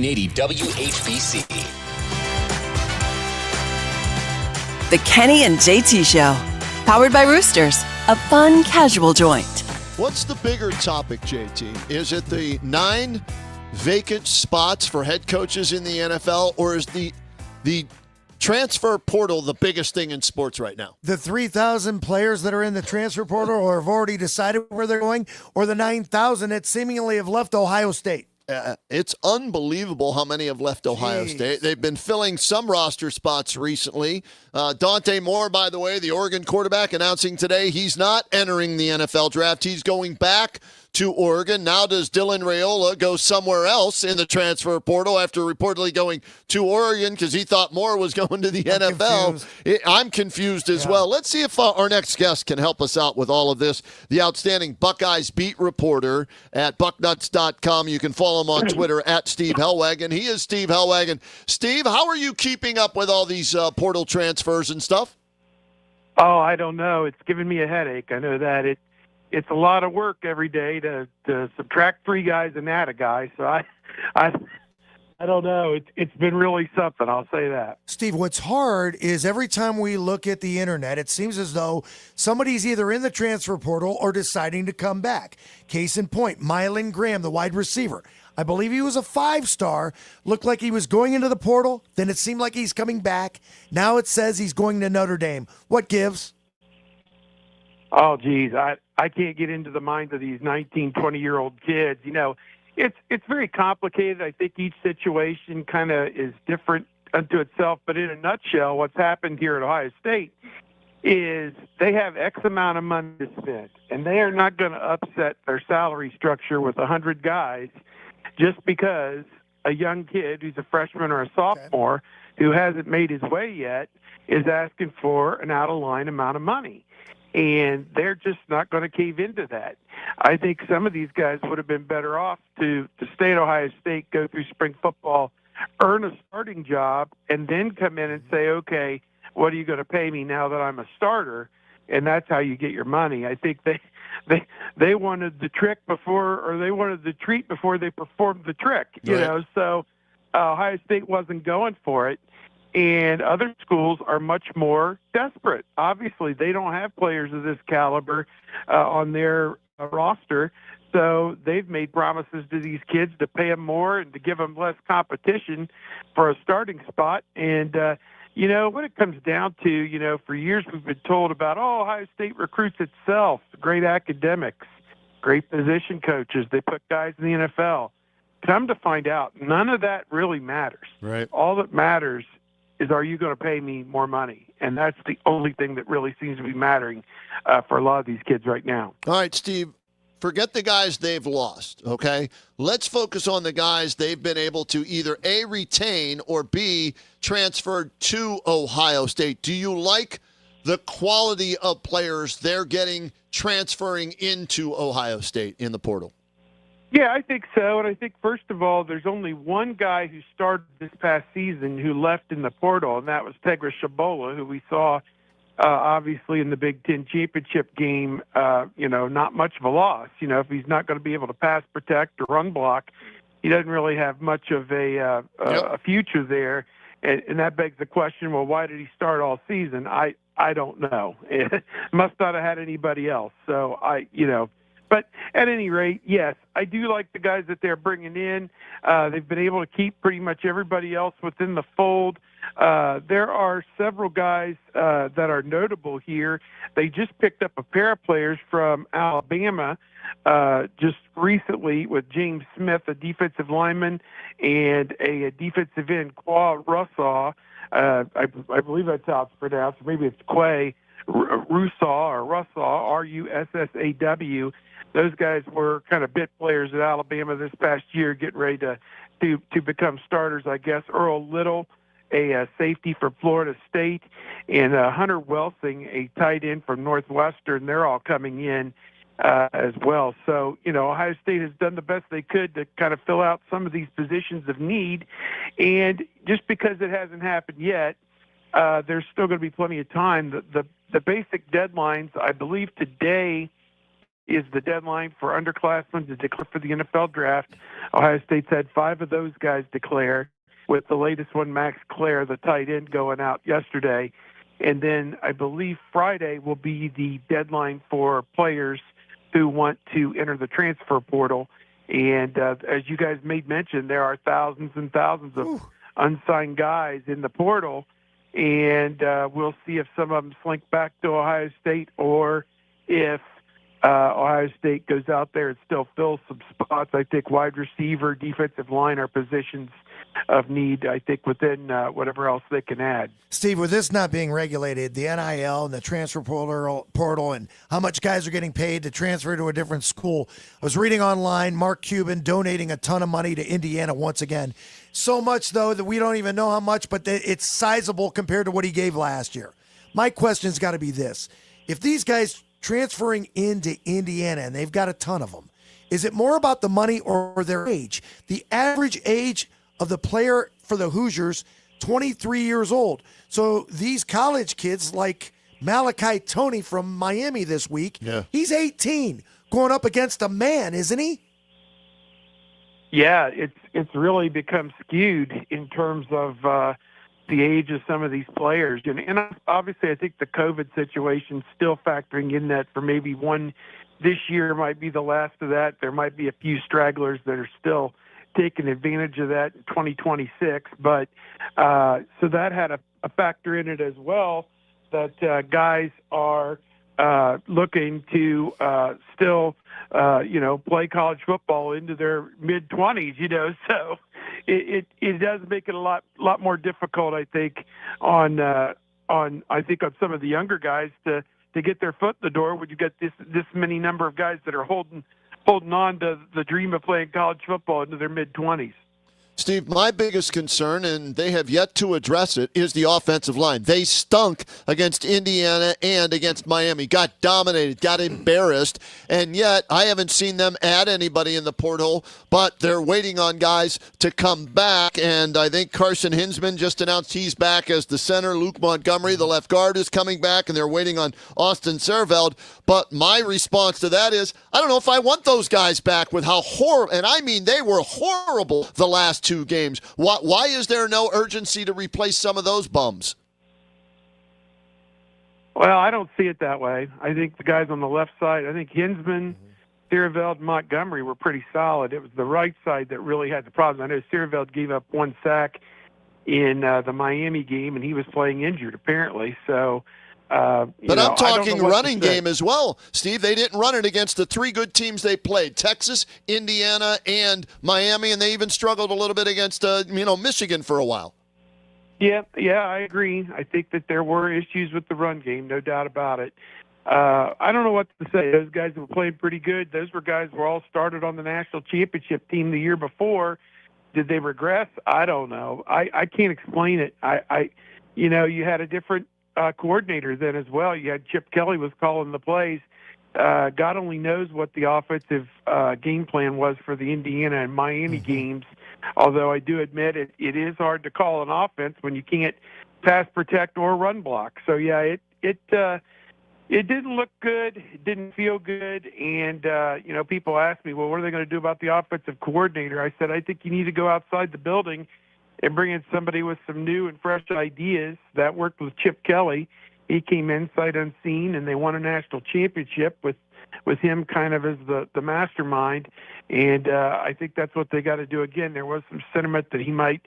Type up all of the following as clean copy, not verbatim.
1480 WHBC. The Kenny and JT Show, powered by Roosters, a fun, casual joint. What's the bigger topic, JT? Is it the 9 vacant spots for head coaches in the NFL, or is the transfer portal the biggest thing in sports right now? The 3,000 players that are in the transfer portal or have already decided where they're going, or the 9,000 that seemingly have left Ohio State? It's unbelievable how many have left Ohio State. They've been filling some roster spots recently. Dante Moore, by the way, the Oregon quarterback, announcing today he's not entering the NFL draft. He's going back to Oregon. Now does Dylan Raiola go somewhere else in the transfer portal after reportedly going to Oregon because he thought Moore was going to the NFL? I'm confused as well. Let's see if our next guest can help us out with all of this. The outstanding Buckeyes beat reporter at bucknuts.com. You can follow him on Twitter at Steve Helwagen. He is Steve Helwagen. Steve, how are you keeping up with all these portal transfers and stuff? Oh, I don't know. It's giving me a headache. I know that it's a lot of work every day to subtract 3 guys and add a guy. So I don't know. It's been really something. I'll say that. Steve, what's hard is every time we look at the internet, it seems as though somebody's either in the transfer portal or deciding to come back. Case in point, Mylan Graham, the wide receiver. I believe he was a 5-star, looked like he was going into the portal. Then it seemed like he's coming back. Now it says he's going to Notre Dame. What gives? Oh, geez. I can't get into the minds of these 19, 20-year-old kids. You know, it's very complicated. I think each situation kind of is different unto itself. But in a nutshell, what's happened here at Ohio State is they have X amount of money to spend, and they are not going to upset their salary structure with 100 guys just because a young kid who's a freshman or a sophomore who hasn't made his way yet is asking for an out-of-line amount of money. And they're just not going to cave into that. I think some of these guys would have been better off to stay at Ohio State, go through spring football, earn a starting job, and then come in and say, okay, what are you going to pay me now that I'm a starter? And that's how you get your money. I think they wanted the trick before, or they wanted the treat before they performed the trick, you know. So Ohio State wasn't going for it. And other schools are much more desperate. Obviously, they don't have players of this caliber on their roster, so they've made promises to these kids to pay them more and to give them less competition for a starting spot. And, you know, what it comes down to, you know, for years we've been told about, Ohio State recruits itself, great academics, great position coaches. They put guys in the NFL. Come to find out, none of that really matters. Right. All that matters is, are you going to pay me more money? And that's the only thing that really seems to be mattering for a lot of these kids right now. All right, Steve, forget the guys they've lost, okay? Let's focus on the guys they've been able to either A, retain, or B, transferred to Ohio State. Do you like the quality of players they're getting transferring into Ohio State in the portal? Yeah, I think so. And I think, first of all, there's only one guy who started this past season who left in the portal, and that was Tegra Shabola, who we saw, obviously, in the Big Ten championship game, you know, not much of a loss. You know, if he's not going to be able to pass, protect, or run block, he doesn't really have much of a future there. And that begs the question, well, why did he start all season? I don't know. Must not have had anybody else. So, but at any rate, yes, I do like the guys that they're bringing in. They've been able to keep pretty much everybody else within the fold. There are several guys that are notable here. They just picked up a pair of players from Alabama just recently with James Smith, a defensive lineman, and a defensive end, Qua Russaw. I believe that's how it's pronounced. Maybe it's Quay Russaw or Russaw, Russaw. Those guys were kind of bit players at Alabama this past year, getting ready to become starters, I guess. Earl Little, a safety for Florida State, and Hunter Welsing, a tight end from Northwestern. They're all coming in as well. So, Ohio State has done the best they could to kind of fill out some of these positions of need. And just because it hasn't happened yet, there's still going to be plenty of time. The basic deadlines, I believe today is the deadline for underclassmen to declare for the NFL draft. Ohio State's had 5 of those guys declare, with the latest one, Max Clare, the tight end, going out yesterday. And then I believe Friday will be the deadline for players who want to enter the transfer portal. And as you guys made mention, there are thousands and thousands of unsigned guys in the portal. And we'll see if some of them slink back to Ohio State, or if Ohio State goes out there and still fills some spots. I think wide receiver, defensive line are positions of need, I think, within whatever else they can add. Steve, with this not being regulated, the NIL and the transfer portal and how much guys are getting paid to transfer to a different school, I was reading online, Mark Cuban donating a ton of money to Indiana once again. So much, though, that we don't even know how much, but it's sizable compared to what he gave last year. My question's got to be this. If these guys transferring into Indiana, and they've got a ton of them, is it more about the money or their age? The average age of the player for the Hoosiers, 23 years old. So these college kids like Malachi Toney from Miami this week, he's 18, going up against a man, isn't he? Yeah, it's really become skewed in terms of the age of some of these players. And obviously I think the COVID situation still factoring in that for maybe one this year might be the last of that. There might be a few stragglers that are still taking advantage of that in 2026. But so that had a factor in it as well, that guys are looking to still, play college football into their mid-20s, so it does make it a lot more difficult, I think, on some of the younger guys to get their foot in the door when you get this many number of guys that are holding on to the dream of playing college football into their mid-20s. Steve, my biggest concern, and they have yet to address it, is the offensive line. They stunk against Indiana and against Miami, got dominated, got embarrassed, and yet I haven't seen them add anybody in the portal, but they're waiting on guys to come back, and I think Carson Hinsman just announced he's back as the center. Luke Montgomery, the left guard, is coming back, and they're waiting on Austin Serveld. But my response to that is, I don't know if I want those guys back with how horrible, and I mean they were horrible the last 2 games. Why is there no urgency to replace some of those bums? Well, I don't see it that way. I think the guys on the left side, I think Hinsman, Searveld, Montgomery were pretty solid. It was the right side that really had the problem. I know Searveld gave up 1 sack in the Miami game, and he was playing injured apparently. So, but I'm talking running game as well, Steve. They didn't run it against the 3 good teams they played: Texas, Indiana, and Miami, and they even struggled a little bit against Michigan for a while. Yeah, I agree. I think that there were issues with the run game, no doubt about it. I don't know what to say. Those guys were playing pretty good. Those were guys who were all started on the national championship team the year before. Did they regress? I don't know. I can't explain it. You had a different coordinator then as well. You had Chip Kelly was calling the plays. God only knows what the offensive game plan was for the Indiana and Miami games. Although I do admit it is hard to call an offense when you can't pass protect or run block. So yeah, it didn't look good. It didn't feel good. And people ask me, well, what are they going to do about the offensive coordinator? I said, I think you need to go outside the building and bring in somebody with some new and fresh ideas. That worked with Chip Kelly. He came in sight unseen, and they won a national championship with him kind of as the mastermind. And I think that's what they got to do again. There was some sentiment that he might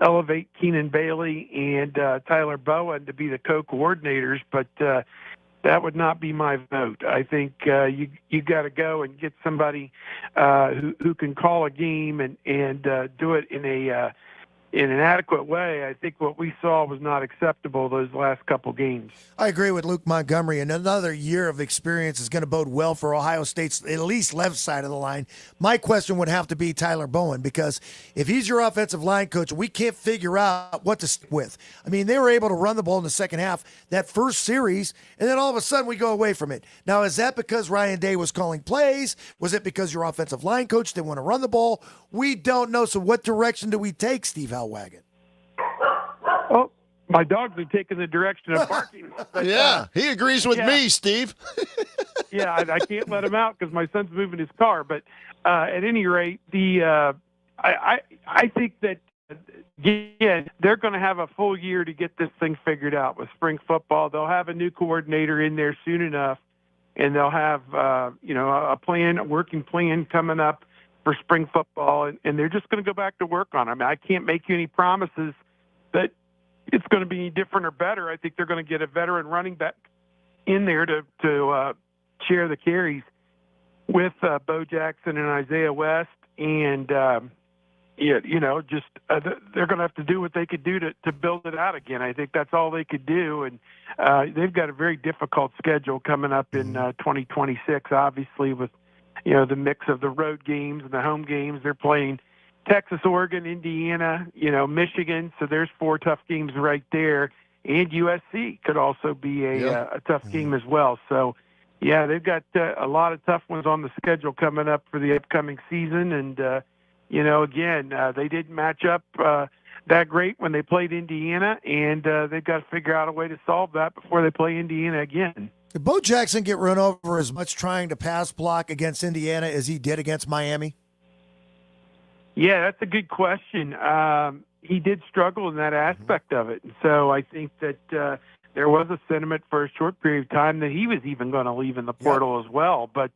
elevate Keenan Bailey and Tyler Bowen to be the co-coordinators, but that would not be my vote. I think you got to go and get somebody who can call a game and do it in an adequate way. I think what we saw was not acceptable those last couple games. I agree with Luke Montgomery, and another year of experience is going to bode well for Ohio State's at least left side of the line. My question would have to be Tyler Bowen, because if he's your offensive line coach, we can't figure out what to stick with. I mean, they were able to run the ball in the second half, that first series, and then all of a sudden we go away from it. Now, is that because Ryan Day was calling plays? Was it because your offensive line coach didn't want to run the ball? We don't know. So what direction do we take, Steve Helwagen? Well, my dogs are taking the direction of barking. Yeah, he agrees with me, Steve. Yeah, I can't let him out because my son's moving his car. But at any rate, I think that, again, they're going to have a full year to get this thing figured out with spring football. They'll have a new coordinator in there soon enough, and they'll have a working plan coming up for spring football, and they're just going to go back to work on it. I mean, I can't make you any promises that it's going to be any different or better. I think they're going to get a veteran running back in there to share the carries with Bo Jackson and Isaiah West, and they're going to have to do what they could do to build it out again. I think that's all they could do, and they've got a very difficult schedule coming up in 2026, obviously, with the mix of the road games and the home games. They're playing Texas, Oregon, Indiana, Michigan, so there's 4 tough games right there, and USC could also be a tough game as well. So, yeah, they've got a lot of tough ones on the schedule coming up for the upcoming season, and again, they didn't match up that great when they played Indiana, and they've got to figure out a way to solve that before they play Indiana again. Did Bo Jackson get run over as much trying to pass block against Indiana as he did against Miami? Yeah, that's a good question. He did struggle in that aspect of it, and so I think that there was a sentiment for a short period of time that he was even going to leave in the portal as well, but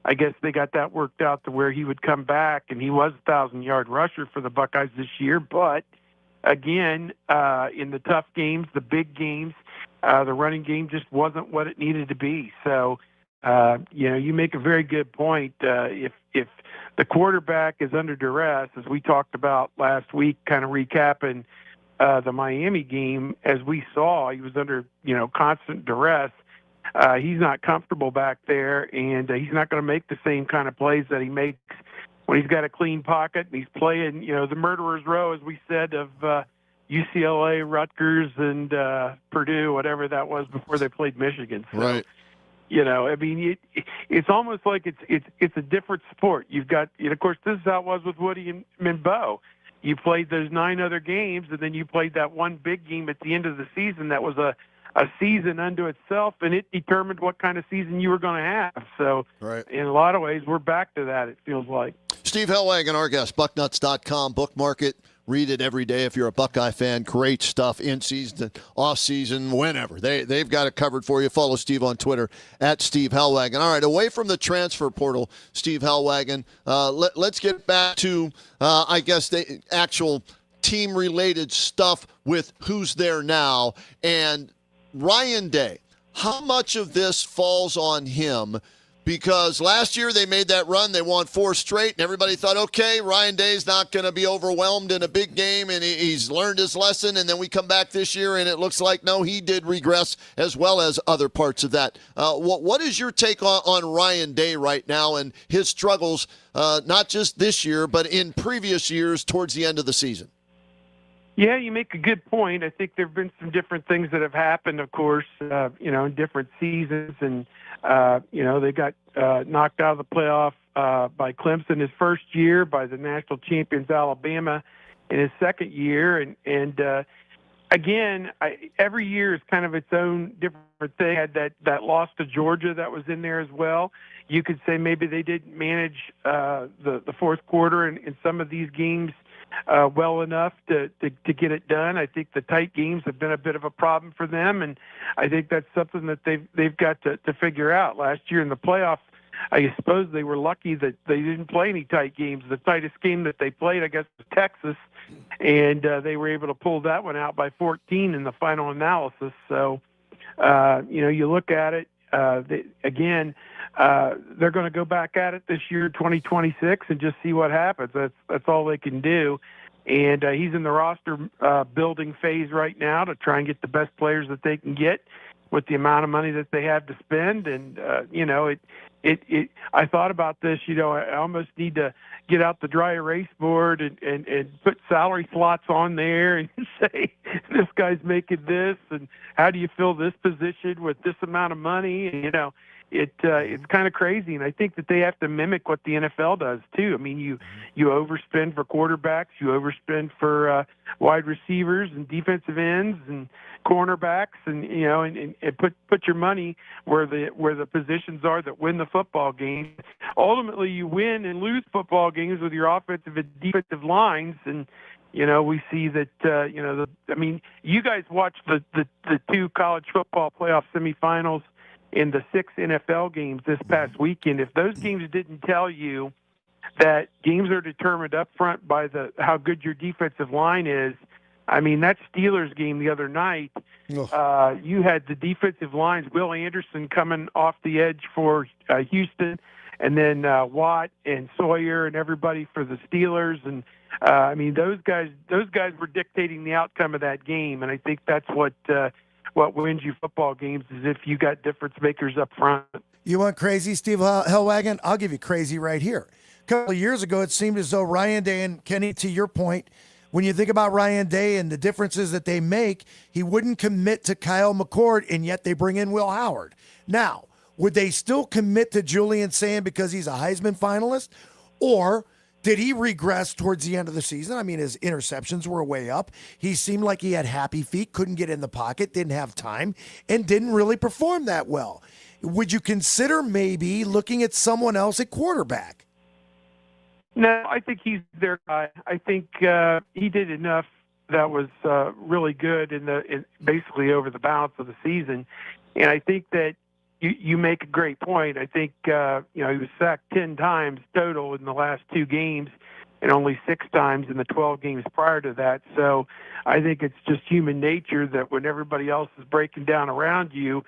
I guess they got that worked out to where he would come back, and he was a 1,000-yard rusher for the Buckeyes this year. But, again, in the tough games, the big games, the running game just wasn't what it needed to be. So, you make a very good point. If the quarterback is under duress, as we talked about last week, kind of recapping the Miami game, as we saw, he was under, constant duress. He's not comfortable back there, and he's not going to make the same kind of plays that he makes when he's got a clean pocket and he's playing, the murderer's row, as we said, of UCLA, Rutgers, and Purdue, whatever that was before they played Michigan. So, right. It's almost like it's a different sport. You've got, of course, this is how it was with Woody and Bo. You played those 9 other games, and then you played that one big game at the end of the season that was a season unto itself, and it determined what kind of season you were going to have. So right. In a lot of ways, we're back to that, it feels like. Steve Helwagen, our guest, bucknuts.com, bookmark it, read it every day if you're a Buckeye fan. Great stuff in season, off season, whenever. They've got it covered for you. Follow Steve on Twitter at Steve Helwagen. All right, away from the transfer portal, Steve Helwagen, let's get back to, the actual team-related stuff with who's there now. And Ryan Day, how much of this falls on him? Because last year they made that run, they won 4 straight, and everybody thought, okay, Ryan Day's not going to be overwhelmed in a big game, and he's learned his lesson. And then we come back this year, and it looks like, no, he did regress as well as other parts of that. What is your take on Ryan Day right now and his struggles, not just this year, but in previous years towards the end of the season? Yeah, you make a good point. I think there have been some different things that have happened, of course, in different seasons. And, they got knocked out of the playoff by Clemson his first year, by the national champions Alabama in his second year. And again, every year is kind of its own different thing. Had that loss to Georgia that was in there as well. You could say maybe they didn't manage the fourth quarter in some of these games well enough to get it done. I think the tight games have been a bit of a problem for them, and I think that's something that they've got to figure out. Last year in the playoffs, I suppose they were lucky that they didn't play any tight games. The tightest game that they played, I guess, was Texas, and they were able to pull that one out by 14 in the final analysis. So, you look at it, they're going to go back at it this year, 2026, and just see what happens. That's all they can do. And he's in the roster building phase right now to try and get the best players that they can get with the amount of money that they have to spend. And I thought about this. I almost need to get out the dry erase board and put salary slots on there and say, this guy's making this, and how do you fill this position with this amount of money? And, it's kind of crazy, and I think that they have to mimic what the NFL does too. I mean, you overspend for quarterbacks, you overspend for wide receivers and defensive ends and cornerbacks, and and put your money where the positions are that win the football game. Ultimately, you win and lose football games with your offensive and defensive lines, and we see that. You guys watched the two college football playoff semifinals in the 6 NFL games this past weekend. If those games didn't tell you that games are determined up front by how good your defensive line is, I mean, that Steelers game the other night, you had the defensive lines, Will Anderson coming off the edge for Houston, and then Watt and Sawyer and everybody for the Steelers. And those guys were dictating the outcome of that game, and I think that's what wins you football games is if you got difference makers up front. You want crazy, Steve Helwagen? I'll give you crazy right here. A couple of years ago, it seemed as though Ryan Day and Kenny, to your point, when you think about Ryan Day and the differences that they make, he wouldn't commit to Kyle McCord, and yet they bring in Will Howard. Now, would they still commit to Julian Sand because he's a Heisman finalist? Or did he regress towards the end of the season? I mean, his interceptions were way up. He seemed like he had happy feet, couldn't get in the pocket, didn't have time, and didn't really perform that well. Would you consider maybe looking at someone else at quarterback? No, I think he's their guy. I think he did enough that was really good in basically over the balance of the season, and I think that you make a great point. I think he was sacked 10 times total in the last 2 games, and only 6 times in the 12 games prior to that. So I think it's just human nature that when everybody else is breaking down around you,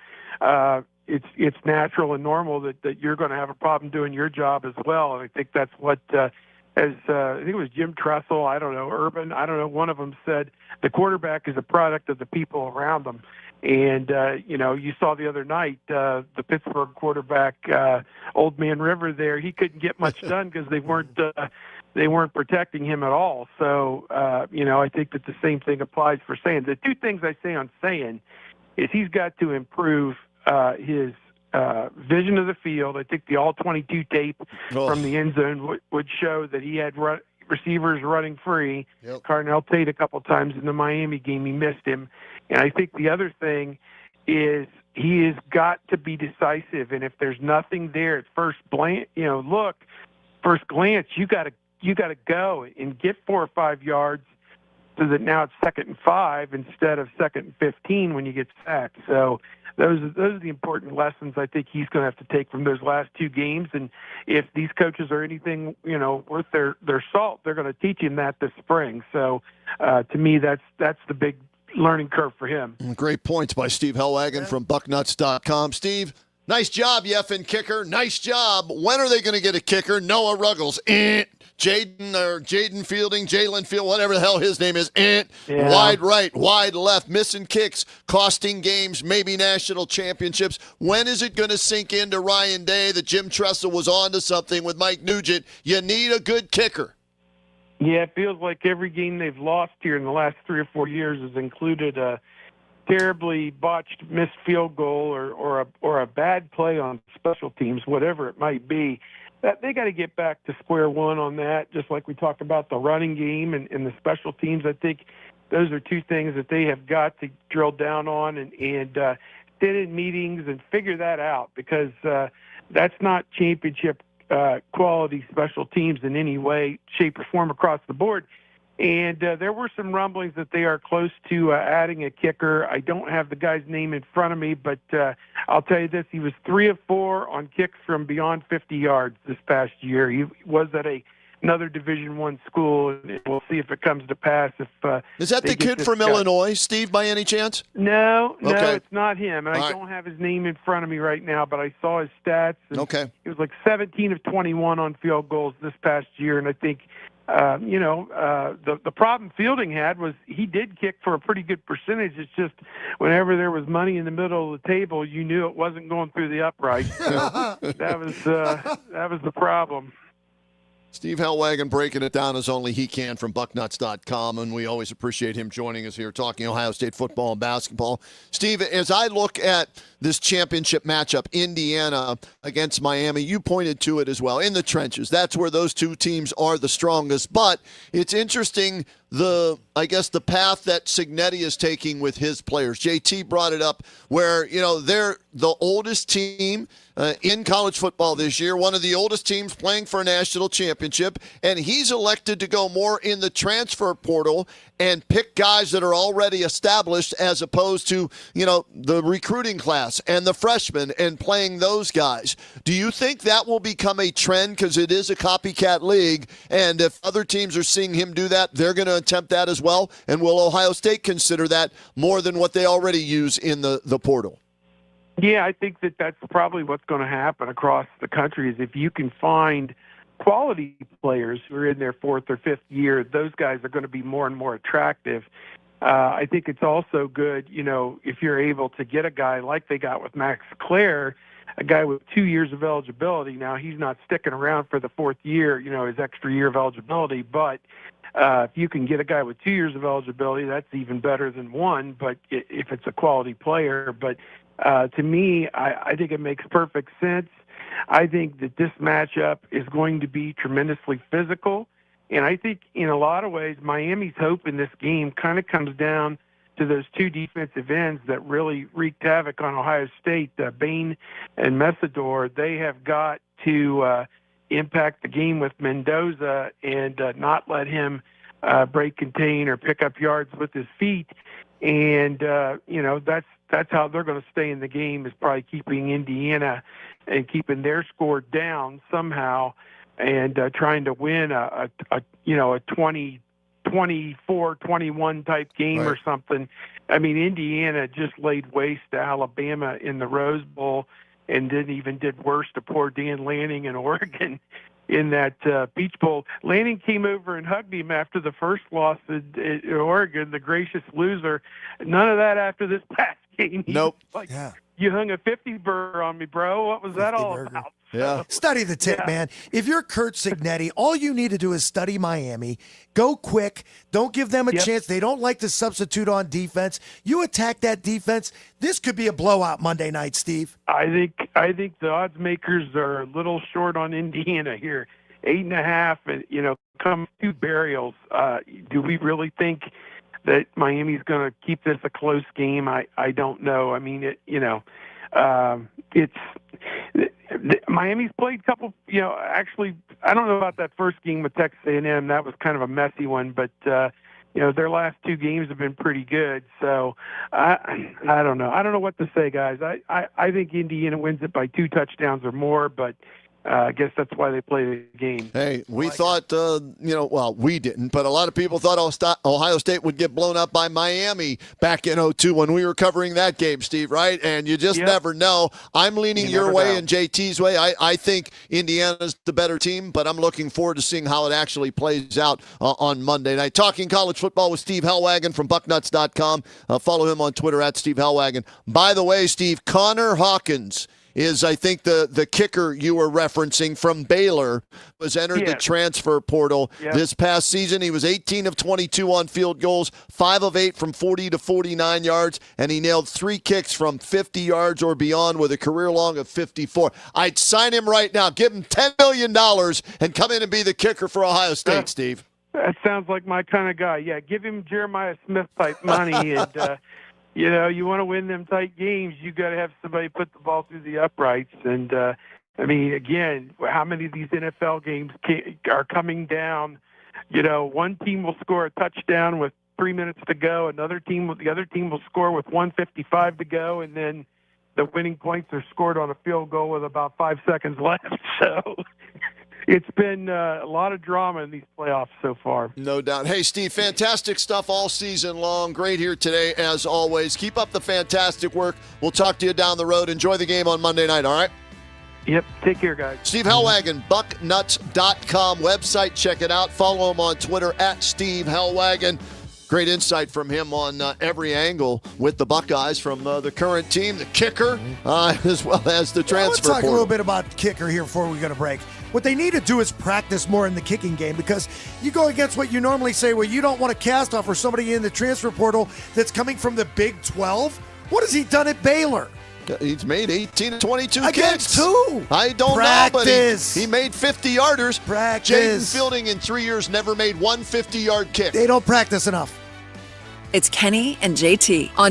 it's natural and normal that you're going to have a problem doing your job as well. And I think that's what, I think it was Jim Tressel, I don't know, Urban, I don't know, one of them said the quarterback is a product of the people around them. And, you saw the other night, the Pittsburgh quarterback, Old Man River there, he couldn't get much done because they weren't protecting him at all. So, I think that the same thing applies for Sand. The 2 things I say on Sand is he's got to improve his vision of the field. I think the all-22 tape from the end zone would show that he had receivers running free. Yep. Carnell Tate a couple times in the Miami game, he missed him. And I think the other thing is he has got to be decisive. And if there's nothing there at first glance, you got to go and get 4 or 5 yards so that now it's 2nd and 5 instead of 2nd and 15 when you get sacked. So those are the important lessons I think he's going to have to take from those last 2 games. And if these coaches are anything, worth their salt, they're going to teach him that this spring. So to me, that's the big learning curve for him. Great points by Steve Helwagen from Bucknuts.com. Steve, nice job, you effing kicker. Nice job. When are they going to get a kicker? Noah Ruggles. Jaden Fielding, Jalen Field, whatever the hell his name is. Wide right, wide left, missing kicks, costing games, maybe national championships. When is it going to sink into Ryan Day that Jim Tressel was onto something with Mike Nugent? You need a good kicker. Yeah, it feels like every game they've lost here in the last 3 or 4 years has included a terribly botched missed field goal or a bad play on special teams, whatever it might be. That they got to get back to square one on that, just like we talked about the running game and the special teams. I think those are 2 things that they have got to drill down on and sit in meetings and figure that out, because that's not championship quality special teams in any way, shape, or form across the board. And there were some rumblings that they are close to adding a kicker. I don't have the guy's name in front of me, but I'll tell you this, he was 3 of 4 on kicks from beyond 50 yards this past year. He was at another Division I school, and we'll see if it comes to pass. Is that the kid from Illinois, Steve, by any chance? No, okay. It's not him. And I don't have his name in front of me right now, but I saw his stats. And okay. He was like 17 of 21 on field goals this past year, and I think the problem Fielding had was he did kick for a pretty good percentage. It's just whenever there was money in the middle of the table, you knew it wasn't going through the upright. So that was the problem. Steve Helwagen breaking it down as only he can from bucknuts.com, and we always appreciate him joining us here talking Ohio State football and basketball. Steve, as I look at this championship matchup, Indiana against Miami, you pointed to it as well, in the trenches. That's where those two teams are the strongest. But it's interesting, the path that Cignetti is taking with his players. JT brought it up where, they're the oldest team in college football this year, one of the oldest teams playing for a national championship, and he's elected to go more in the transfer portal and pick guys that are already established as opposed to, the recruiting class and the freshmen and playing those guys. Do you think that will become a trend because it is a copycat league, and if other teams are seeing him do that, they're going to attempt that as well? And will Ohio State consider that more than what they already use in the portal? Yeah, I think that's probably what's going to happen across the country is if you can find quality players who are in their fourth or fifth year, those guys are going to be more and more attractive. I think it's also good, if you're able to get a guy like they got with Max Clare, a guy with 2 years of eligibility. Now, he's not sticking around for the fourth year, his extra year of eligibility, but if you can get a guy with 2 years of eligibility, that's even better than one, but if it's a quality player. But to me, I think it makes perfect sense. I think that this matchup is going to be tremendously physical. And I think in a lot of ways, Miami's hope in this game kind of comes down to those two defensive ends that really wreaked havoc on Ohio State, Bain and Messidor. They have got to impact the game with Mendoza and not let him break contain or pick up yards with his feet. And, that's how they're going to stay in the game, is probably keeping Indiana and keeping their score down somehow and trying to win a 24-21 type game right, or something. I mean, Indiana just laid waste to Alabama in the Rose Bowl and did worse to poor Dan Lanning in Oregon in that Peach Bowl. Lanning came over and hugged him after the first loss in Oregon, the gracious loser. None of that after this past game. Nope. You hung a 50 burger on me, bro. What was that all about? Yeah. Study the tip, man. If you're Kurt Cignetti, all you need to do is study Miami. Go quick. Don't give them a chance. They don't like to substitute on defense. You attack that defense. This could be a blowout Monday night, Steve. I think the odds makers are a little short on Indiana here. 8.5, and come two burials. Do we really think that Miami's going to keep this a close game? I don't know. I mean, Miami's played a couple, actually, I don't know about that first game with Texas A&M. That was kind of a messy one, but, their last two games have been pretty good. So I don't know. I don't know what to say, guys. I think Indiana wins it by 2 touchdowns or more, but I guess that's why they play the game. Hey, we thought, we didn't, but a lot of people thought Ohio State would get blown up by Miami back in 2002 when we were covering that game, Steve, right? And you just never know. I'm leaning your way and JT's way. I think Indiana's the better team, but I'm looking forward to seeing how it actually plays out on Monday night. Talking college football with Steve Helwagen from bucknuts.com. Follow him on Twitter at Steve Helwagen. By the way, Steve, Connor Hawkins is, I think, the kicker you were referencing from Baylor, was entered the transfer portal this past season. He was 18 of 22 on field goals, 5 of 8 from 40 to 49 yards, and he nailed 3 kicks from 50 yards or beyond with a career long of 54. I'd sign him right now. Give him $10 million and come in and be the kicker for Ohio State, Steve. That sounds like my kind of guy. Yeah, give him Jeremiah Smith type money and you want to win them tight games, you got to have somebody put the ball through the uprights. And, again, how many of these NFL games are coming down? One team will score a touchdown with 3 minutes to go. The other team will score with 1:55 to go, and then the winning points are scored on a field goal with about 5 seconds left. So it's been a lot of drama in these playoffs so far. No doubt. Hey, Steve, fantastic stuff all season long. Great here today, as always. Keep up the fantastic work. We'll talk to you down the road. Enjoy the game on Monday night, all right? Yep. Take care, guys. Steve Helwagen, bucknuts.com website. Check it out. Follow him on Twitter at Steve Helwagen. Great insight from him on every angle with the Buckeyes, from the current team, the kicker, as well as the transfer Let's talk portal. a little bit about kicker here before we go to break. What they need to do is practice more in the kicking game, because you go against what you normally say, well, you don't want to cast off for somebody in the transfer portal that's coming from the Big 12. What has he done at Baylor? He's made 18 to 22 Against kicks. who? I don't know, but he made 50-yarders. Practice. Jaden Fielding in 3 years never made one 50-yard kick. They don't practice enough. It's Kenny and JT on